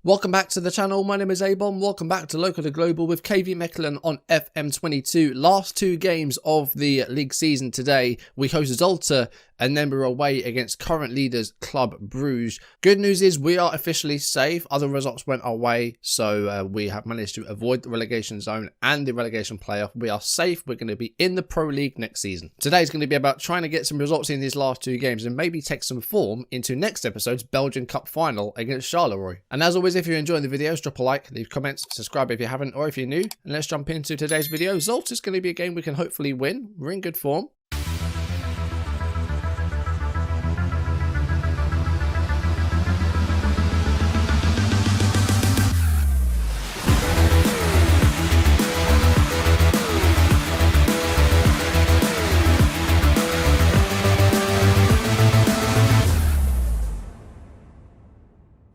Welcome back to the channel. My name is Abon. Welcome back to Local to Global with KV MECHELEN on FM22. Last two games of the league season today. We host Zulte and then we're away against current leaders Club Bruges. Good news is we are officially safe. Other results went our way, so we have managed to avoid the relegation zone and the relegation playoff. We are safe. We're going to be in the Pro League next season. Today is going to be about trying to get some results in these last two games and maybe take some form into next episode's Belgium Cup Final against Charlevoix. And as always, if you're enjoying the videos, drop a like, leave comments, subscribe if you haven't, or if you're new. And let's jump into today's video. Zulte is going to be a game we can hopefully win. We're in good form.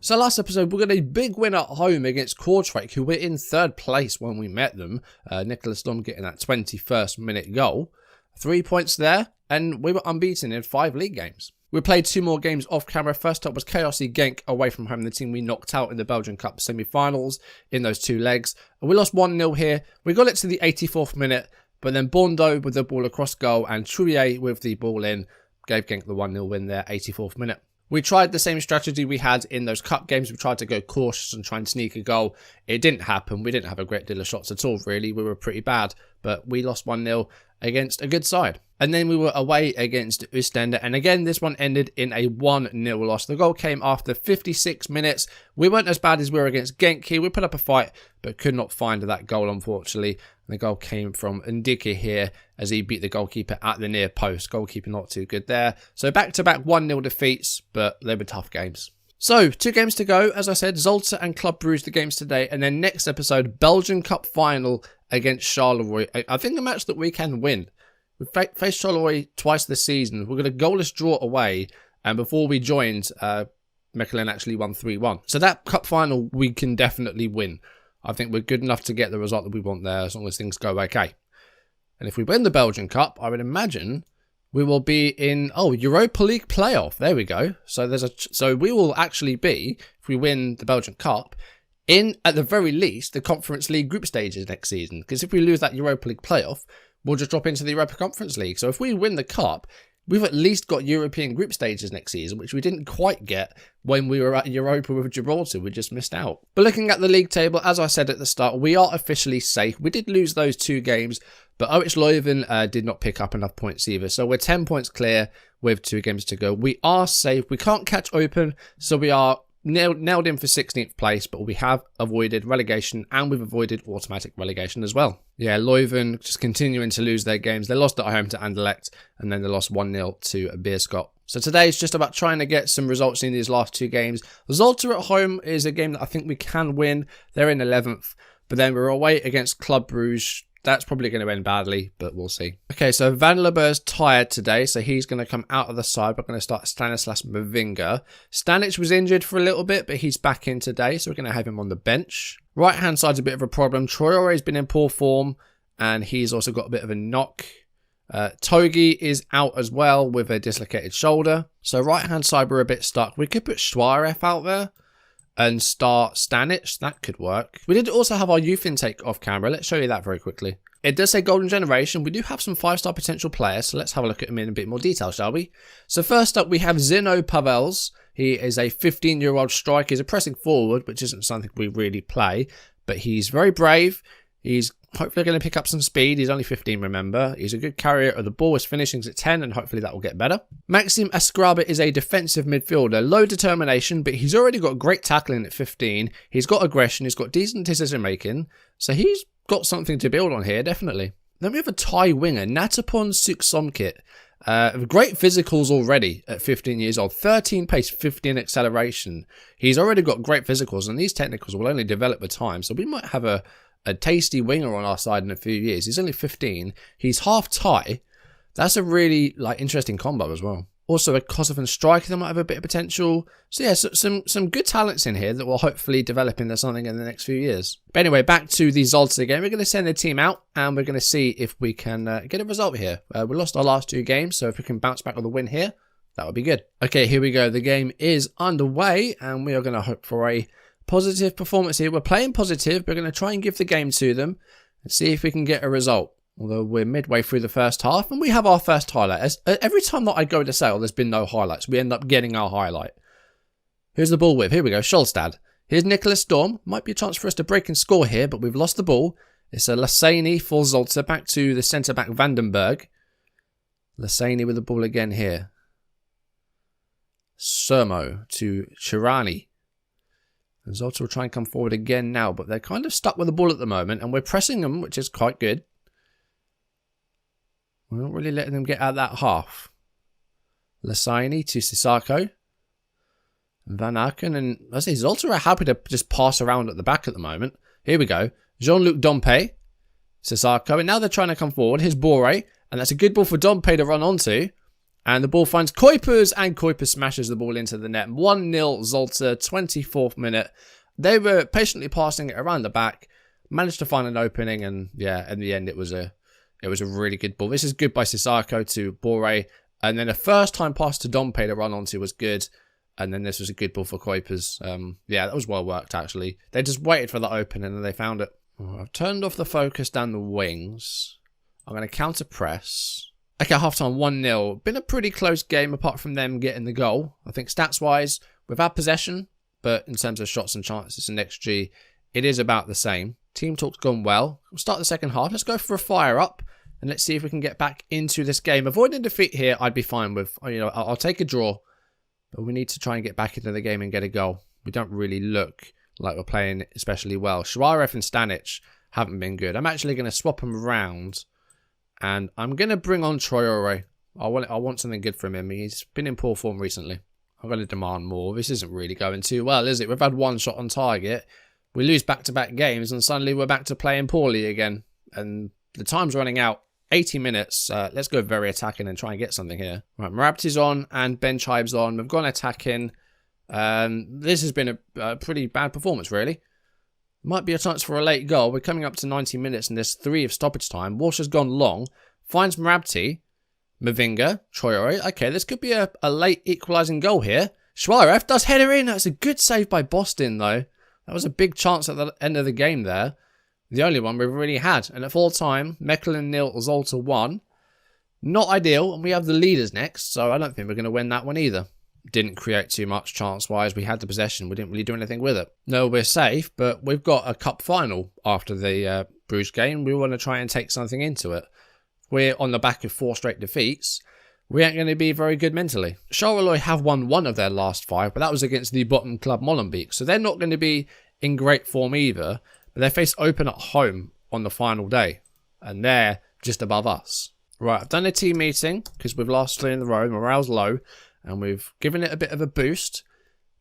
So last episode, we got a big win at home against Kortrijk, who were in third place when we met them. Nicholas Lund getting that 21st minute goal. 3 points there, and we were unbeaten in 5 league games. We played 2 more games off camera. First up was KRC Genk away from home, the team we knocked out in the Belgian Cup semi-finals in those 2 legs. We lost 1-0 here. We got it to the 84th minute, but then Bondo with the ball across goal and Trouillet with the ball in gave Genk the 1-0 win there, 84th minute. We tried the same strategy we had in those cup games. We tried to go cautious and try and sneak a goal. It didn't happen. We didn't have a great deal of shots at all, really. We were pretty bad, but we lost 1-0 against a good side. And then we were away against Oostende, and again, this one ended in a 1-0 loss. The goal came after 56 minutes. We weren't as bad as we were against Genk here. We put up a fight, but could not find that goal, unfortunately. And the goal came from Ndike here as he beat the goalkeeper at the near post. Goalkeeper not too good there. So back-to-back 1-0 defeats, but they were tough games. So, 2 games to go. As I said, Zulte and Club Bruges the games today. And then next episode, Belgian Cup Final against Charlevoix. I think a match that we can win. We faced Charlevoix twice this season. We're going to goalless draw away. And before we joined, MECHELEN actually won 3-1. So that cup final, we can definitely win. I think we're good enough to get the result that we want there as long as things go okay. And if we win the Belgian Cup, I would imagine we will be in, Europa League playoff. There we go. So we will actually be, if we win the Belgian Cup, in, at the very least, the Conference League group stages next season. Because if we lose that Europa League playoff, we'll just drop into the Europa Conference League. So if we win the Cup, we've at least got European group stages next season, which we didn't quite get when we were at Europa with Gibraltar. We just missed out. But looking at the league table, as I said at the start, we are officially safe. We did lose those 2 games, but OH Leuven did not pick up enough points either. So we're 10 points clear with 2 games to go. We are safe. We can't catch open, so we are nailed in for 16th place, but we have avoided relegation and we've avoided automatic relegation as well. Yeah, Leuven just continuing to lose their games. They lost at home to Anderlecht and then they lost 1-0 to Beerschot. So today is just about trying to get some results in these last 2 games. Zulte at home is a game that I think we can win. They're in 11th, but then we're away against Club Bruges. That's probably going to end badly, but we'll see. Okay, so Van Leber's tired today, so he's going to come out of the side. We're going to start Stanislas Mavinga. Stanic was injured for a little bit, but he's back in today, so we're going to have him on the bench. Right-hand side's a bit of a problem. Traore's been in poor form, and he's also got a bit of a knock. Togi is out as well with a dislocated shoulder. So right-hand side, we're a bit stuck. We could put Schwaref out there and start Stanic. That could work. We did also have our youth intake off camera. Let's show you that very quickly. It does say Golden Generation. We do have some 5-star potential players, so let's have a look at them in a bit more detail, shall we? So first up, we have Zino Pavels. He is a 15-year-old striker. He's a pressing forward, which isn't something we really play, but he's very brave. He's hopefully going to pick up some speed. He's only 15, remember. He's a good carrier of the ball. His finishing's at 10, and hopefully that will get better. Maxim Escraba is a defensive midfielder. Low determination, but he's already got great tackling at 15. He's got aggression. He's got decent decision-making. So he's got something to build on here, definitely. Then we have a Thai winger, Natapon Suksomkit. Great physicals already at 15 years old. 13 pace, 15 acceleration. He's already got great physicals, and these technicals will only develop with time. So we might have a tasty winger on our side in a few years. He's only 15. He's half Thai. That's a really interesting combo as well. Also a Kosovan striker that might have a bit of potential. So yeah, some good talents in here that will hopefully develop into something in the next few years. But anyway, back to the Zulte game. We're going to send the team out and we're going to see if we can get a result here. We lost our last 2 games, so if we can bounce back with a win here, that would be good. Okay, here we go. The game is underway and we are going to hope for a Positive performance here. We're playing positive. We're going to try and give the game to them and see if we can get a result. Although we're midway through the first half and we have our first highlight. Every time that I go to sale, there's been no highlights. We end up getting our highlight. Here's the ball with. Here we go. Scholstad. Here's Nicholas Storm. Might be a chance for us to break and score here, but we've lost the ball. It's a Lasani for Zolta. Back to the centre-back Vandenberg. Lasani with the ball again here. Sermo to Chirani. And Zolta will try and come forward again now, but they're kind of stuck with the ball at the moment, and we're pressing them, which is quite good. We're not really letting them get out that half. Lasani to Sissako. Van Aken, and I say Zolta are happy to just pass around at the back at the moment. Here we go. Jean-Luc Dompe. Sissako, and now they're trying to come forward. Here's Bore, and that's a good ball for Dompe to run onto. And the ball finds Kuipers, and Kuipers smashes the ball into the net. 1-0 Zolta, 24th minute. They were patiently passing it around the back, managed to find an opening, and yeah, in the end it was a really good ball. This is good by Sissako to Bore, and then a first-time pass to Dompe to run onto was good. And then this was a good ball for Kuipers. Yeah, that was well worked, actually. They just waited for the opening and they found it. Oh, I've turned off the focus down the wings. I'm going to counter press. Okay, halftime 1-0. Been a pretty close game apart from them getting the goal. I think stats-wise, we've had possession, but in terms of shots and chances and XG, it is about the same. Team talk's gone well. We'll start the second half. Let's go for a fire-up, and let's see if we can get back into this game. Avoiding defeat here, I'd be fine with. You know, I'll take a draw. But we need to try and get back into the game and get a goal. We don't really look like we're playing especially well. Shawaref and Stanic haven't been good. I'm actually going to swap them around. And I'm going to bring on Traore. I want something good from him. He's been in poor form recently. I'm going to demand more. This isn't really going too well, is it? We've had one shot on target. We lose back-to-back games and suddenly we're back to playing poorly again. And the time's running out. 80 minutes. Let's go very attacking and try and get something here. Right, Marabti's on and Ben Chive's on. We've gone attacking. This has been a pretty bad performance, really. Might be a chance for a late goal. We're coming up to 90 minutes and there's 3 of stoppage time. Walsh has gone long. Finds Marabti. Mavinga. Traore. Okay, this could be a late equalising goal here. Shawaref does header in. That's a good save by Boston, though. That was a big chance at the end of the game there. The only one we've really had. And at full time, MECHELEN 0, Zolta 1. Not ideal, and we have the leaders next, so I don't think we're going to win that one either. Didn't create too much chance-wise. We had the possession. We didn't really do anything with it. No, we're safe, but we've got a cup final after the Bruges game. We want to try and take something into it. We're on the back of 4 straight defeats. We ain't going to be very good mentally. Charlevoix have won 1 of their last 5, but that was against the bottom club Molenbeek, so they're not going to be in great form either. But they face Open at home on the final day. And they're just above us. Right, I've done a team meeting because we've lost 3 in a row. Morale's low. And we've given it a bit of a boost.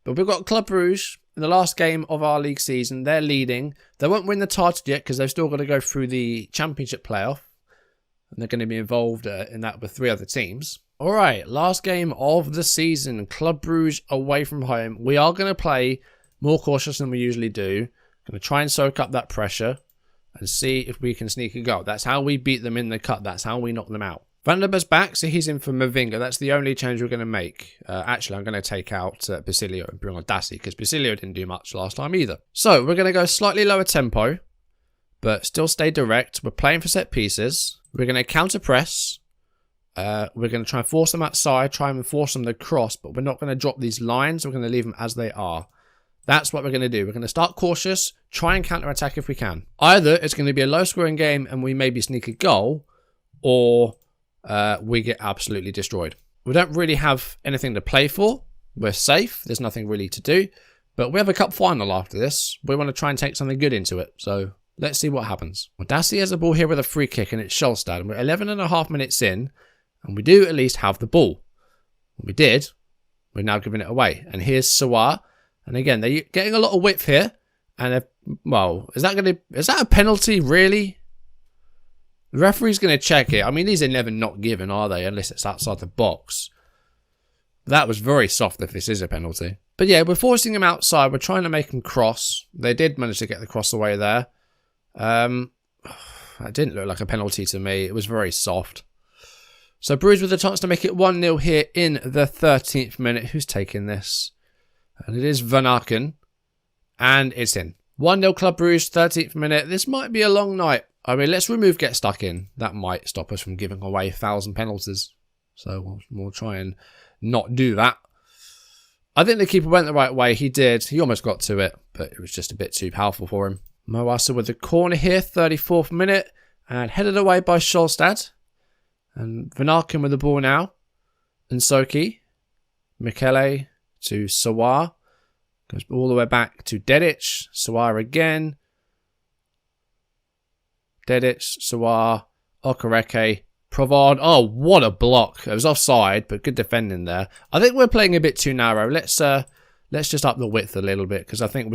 But we've got Club Bruges in the last game of our league season. They're leading. They won't win the title yet because they've still got to go through the championship playoff. And they're going to be involved in that with 3 other teams. Alright, last game of the season. Club Bruges away from home. We are going to play more cautious than we usually do. Going to try and soak up that pressure and see if we can sneak a goal. That's how we beat them in the cup. That's how we knock them out. Vanderberg's back, so he's in for Mavinga. That's the only change we're going to make. Actually, I'm going to take out Basilio and bring on Dassi because Basilio didn't do much last time either. So, we're going to go slightly lower tempo, but still stay direct. We're playing for set pieces. We're going to counter press. We're going to try and force them outside, try and force them to cross, but we're not going to drop these lines. We're going to leave them as they are. That's what we're going to do. We're going to start cautious, try and counter-attack if we can. Either it's going to be a low-scoring game and we maybe sneak a goal, or we get absolutely destroyed. We don't really have anything to play for. We're safe. There's nothing really to do. But we have a cup final after this. We want to try and take something good into it. So let's see what happens. Well, Dassi has a ball here with a free kick and it's Scholstad. And we're 11.5 minutes in and we do at least have the ball. We did. We're now giving it away. And here's Sawa. And again, they're getting a lot of width here. And, well, is that a penalty, really? The referee's going to check it. I mean, these are never not given, are they? Unless it's outside the box. That was very soft if this is a penalty. But yeah, we're forcing him outside. We're trying to make him cross. They did manage to get the cross away there. That didn't look like a penalty to me. It was very soft. So Bruges with a chance to make it 1-0 here in the 13th minute. Who's taking this? And it is Van Aken. And it's in. 1-0 Club Brugge, 13th minute. This might be a long night. I mean, let's remove get stuck in. That might stop us from giving away 1,000 penalties. So we'll try and not do that. I think the keeper went the right way. He did. He almost got to it, but it was just a bit too powerful for him. Moassa with the corner here, 34th minute. And headed away by Scholstad. And Van Aken with the ball now. And Soki. Michele to Sawar. Goes all the way back to Dedic. Sawar again. Dedic, Sawar, Okereke, Provod. Oh, what a block. It was offside, but good defending there. I think we're playing a bit too narrow. Let's just up the width a little bit, because I think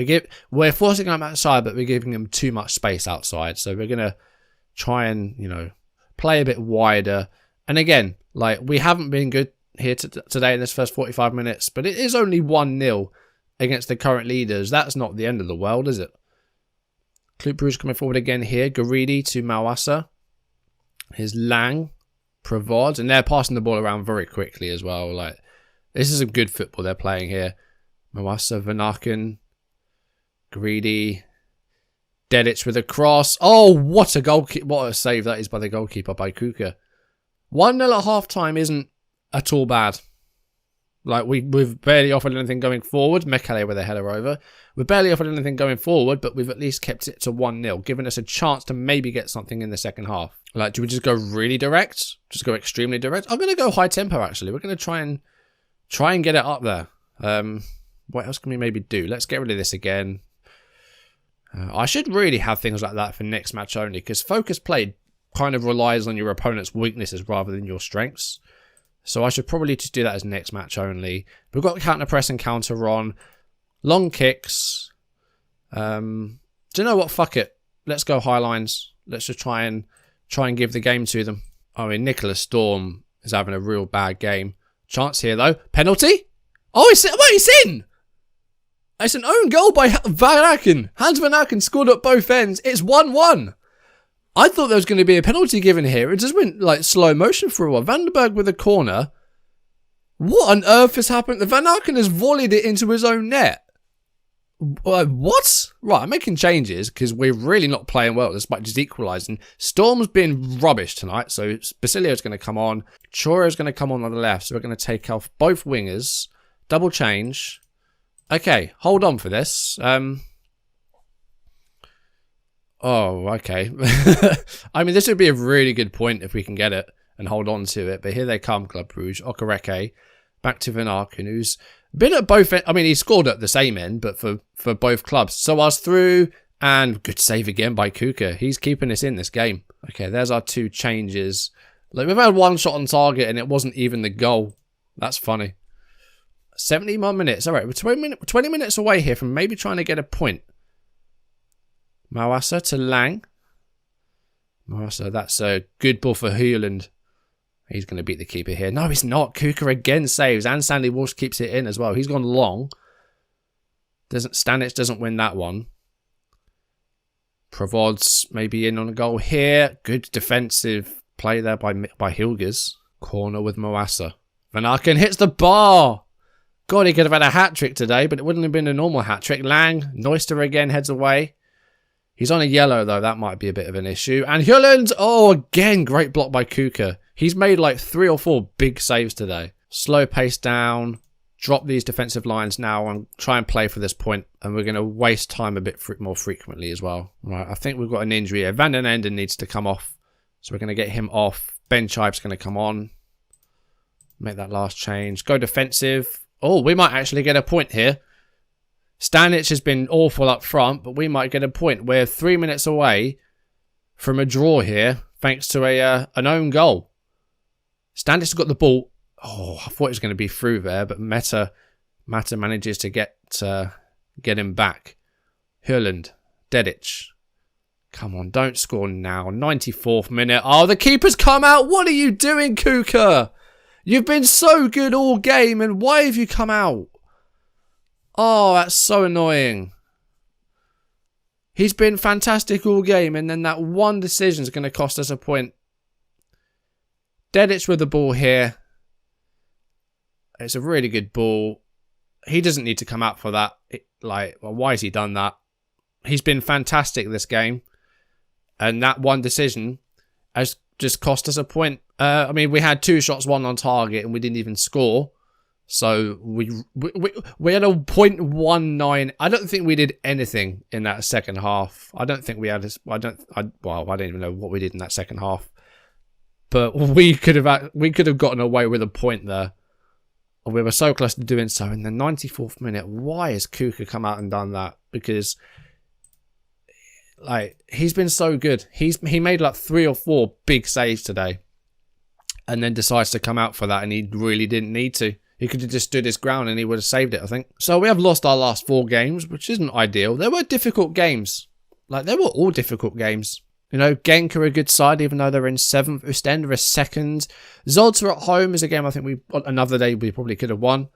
we're forcing them outside, but we're giving them too much space outside. So we're going to try and, play a bit wider. And again, like, we haven't been good here today in this first 45 minutes, but it is only 1-0 against the current leaders. That's not the end of the world, is it? Club Brugge coming forward again here. Garidi to Moassa. Here's Lang. Provod. And they're passing the ball around very quickly as well. Like, this is some good football they're playing here. Moassa, Van Aken. Garidi. Dedic with a cross. Oh, what a save that is by the goalkeeper, by Kuka. 1-0 at half-time isn't at all bad. Like, we've barely offered anything going forward. Mechele with a header over. We've barely offered anything going forward, but we've at least kept it to 1-0, giving us a chance to maybe get something in the second half. Like, do we just go really direct? Just go extremely direct? I'm going to go high tempo, actually. We're going to try and get it up there. What else can we maybe do? Let's get rid of this again. I should really have things like that for next match only, because focus play kind of relies on your opponent's weaknesses rather than your strengths. So I should probably just do that as next match only. We've got counter press and counter on. Long kicks. Do you know what? Fuck it. Let's go high lines. Let's just try and give the game to them. I mean, Nicholas Storm is having a real bad game. Chance here though. Penalty? Oh, it's in! It's an own goal by Van Aken. Hans Van Aken scored at both ends. It's 1-1. I thought there was going to be a penalty given here. It just went like slow motion for a while. Vandenberg with a corner. What on earth has happened? The Van Aken has volleyed it into his own net. What? Right, I'm making changes because we're really not playing well despite just equalising. Storm's been rubbish tonight, so Basilio's going to come on. Choro's going to come on the left, so we're going to take off both wingers. Double change. Okay, hold on for this. Oh, okay. I mean, this would be a really good point if we can get it and hold on to it. But here they come, Club Brugge. Okereke, back to Van Aken, who's been at both ends. I mean, he scored at the same end, but for both clubs. So I was through, and good save again by Kuka. He's keeping us in this game. Okay, there's our two changes. Like, we've had one shot on target, and it wasn't even the goal. That's funny. 71 minutes. All right, we're 20 minutes away here from maybe trying to get a point. Moassa to Lang. Moassa, that's a good ball for Haaland. He's going to beat the keeper here. No, he's not. Kuka again saves, and Sandy Walsh keeps it in as well. He's gone long. Stanic doesn't win that one. Provod's maybe in on a goal here. Good defensive play there by Hilgers. Corner with Moassa. Van Aken hits the bar. God, he could have had a hat-trick today, but it wouldn't have been a normal hat-trick. Lang, Neuster again heads away. He's on a yellow, though. That might be a bit of an issue. And Haaland, oh, again, great block by Kuka. He's made like 3 or 4 big saves today. Slow pace down. Drop these defensive lines now and try and play for this point. And we're going to waste time a bit more frequently as well. Right, I think we've got an injury here. Van den Enden needs to come off. So we're going to get him off. Ben Chive's going to come on. Make that last change. Go defensive. Oh, we might actually get a point here. Stanic has been awful up front, but we might get a point. We're 3 minutes away from a draw here, thanks to an own goal. Stanic has got the ball. Oh, I thought it was going to be through there, but Mata manages to get him back. Haaland, Dedic. Come on, don't score now. 94th minute. Oh, the keeper's come out. What are you doing, Kuka? You've been so good all game, and why have you come out? Oh, that's so annoying. He's been fantastic all game, and then that one decision is going to cost us a point. Dedic with the ball here. It's a really good ball. he doesn't need to come out for that. Well, why has he done that? He's been fantastic this game. And that one decision has just cost us a point. I mean, we had 2 shots, 1 on target, and we didn't even score. So we had a 0.19. I don't think we did anything in that second half. I don't think we had. I don't even know what we did in that second half. But we could have gotten away with a point there. We were so close to doing so in the 94th minute. Why has Kuka come out and done that? Because he's been so good. He made like 3 or 4 big saves today, and then decides to come out for that, and he really didn't need to. He could have just stood his ground and he would have saved it, I think. So we have lost our last 4 games, which isn't ideal. There were difficult games. They were all difficult games. You know, Genk are a good side, even though they're in 7th. Ostend are a 2nd. Zolta at home is a game I think another day we probably could have won.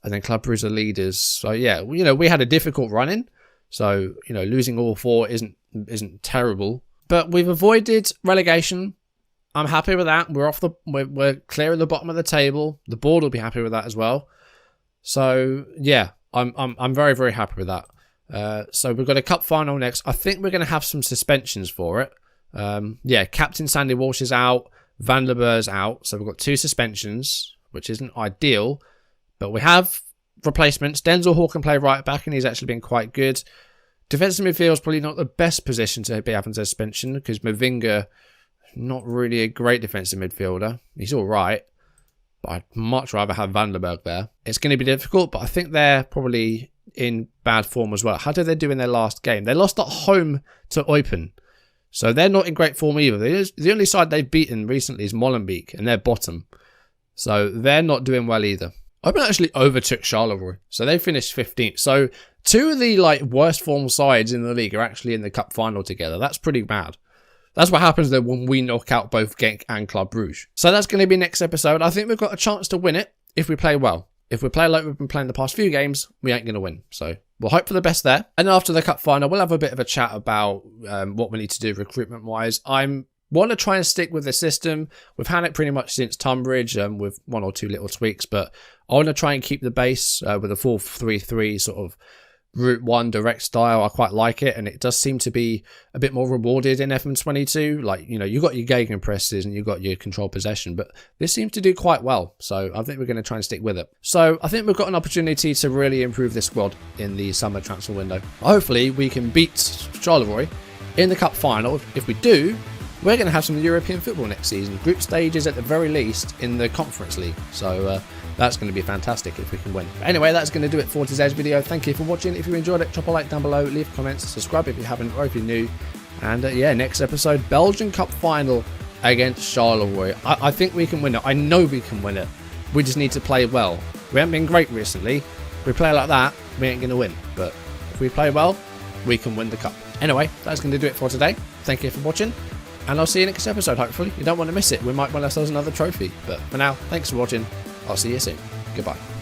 And then Club Brugge are leaders. So yeah, we had a difficult run-in. So, losing all 4 isn't terrible. But we've avoided relegation. I'm happy with that. We're clear at the bottom of the table. The board will be happy with that as well. So yeah, I'm very, very happy with that. So we've got a cup final next. I think we're going to have some suspensions for it. Yeah, Captain Sandy Walsh is out. Van der Beur's out. So we've got 2 suspensions, which isn't ideal. But we have replacements. Denzel Hall can play right back, and he's actually been quite good. Defensive midfield is probably not the best position to be having suspension, because Mavinga, not really a great defensive midfielder. He's all right, but I'd much rather have Van der Beur there. It's going to be difficult, but I think they're probably in bad form as well. How did they do in their last game? They lost at home to Eupen, so they're not in great form either. The only side they've beaten recently is Molenbeek, and they're bottom, so they're not doing well either. Eupen actually overtook Charlevoix, so they finished 15th. So 2 of the worst form sides in the league are actually in the cup final together. That's pretty bad. That's what happens though when we knock out both Genk and Club Brugge. So that's going to be next episode. I think we've got a chance to win it if we play well. If we play like we've been playing the past few games, we ain't going to win. So we'll hope for the best there. And after the cup final, we'll have a bit of a chat about what we need to do recruitment-wise. I want to try and stick with the system. We've had it pretty much since Tunbridge with 1 or 2 little tweaks, but I want to try and keep the base with a 4-3-3 sort of Route 1 direct style. I quite like it, and it does seem to be a bit more rewarded in FM22. You got your gegenpresses and you got your control possession, but this seems to do quite well. So I think we're going to try and stick with it. So I think we've got an opportunity to really improve this squad in the summer transfer window. Hopefully we can beat Charlevoix in the cup final. If we do, we're going to have some European football next season. Group stages at the very least in the Conference League. So that's going to be fantastic if we can win. But anyway, that's going to do it for today's video. Thank you for watching. If you enjoyed it, drop a like down below, leave comments, subscribe if you haven't, or if you're new. And yeah, next episode, Belgian Cup Final against Charleroi. I think we can win it. I know we can win it. We just need to play well. We haven't been great recently. If we play like that, we ain't going to win. But if we play well, we can win the cup. Anyway, that's going to do it for today. Thank you for watching. And I'll see you next episode, hopefully. You don't want to miss it. We might win ourselves another trophy. But for now, thanks for watching. I'll see you soon. Goodbye.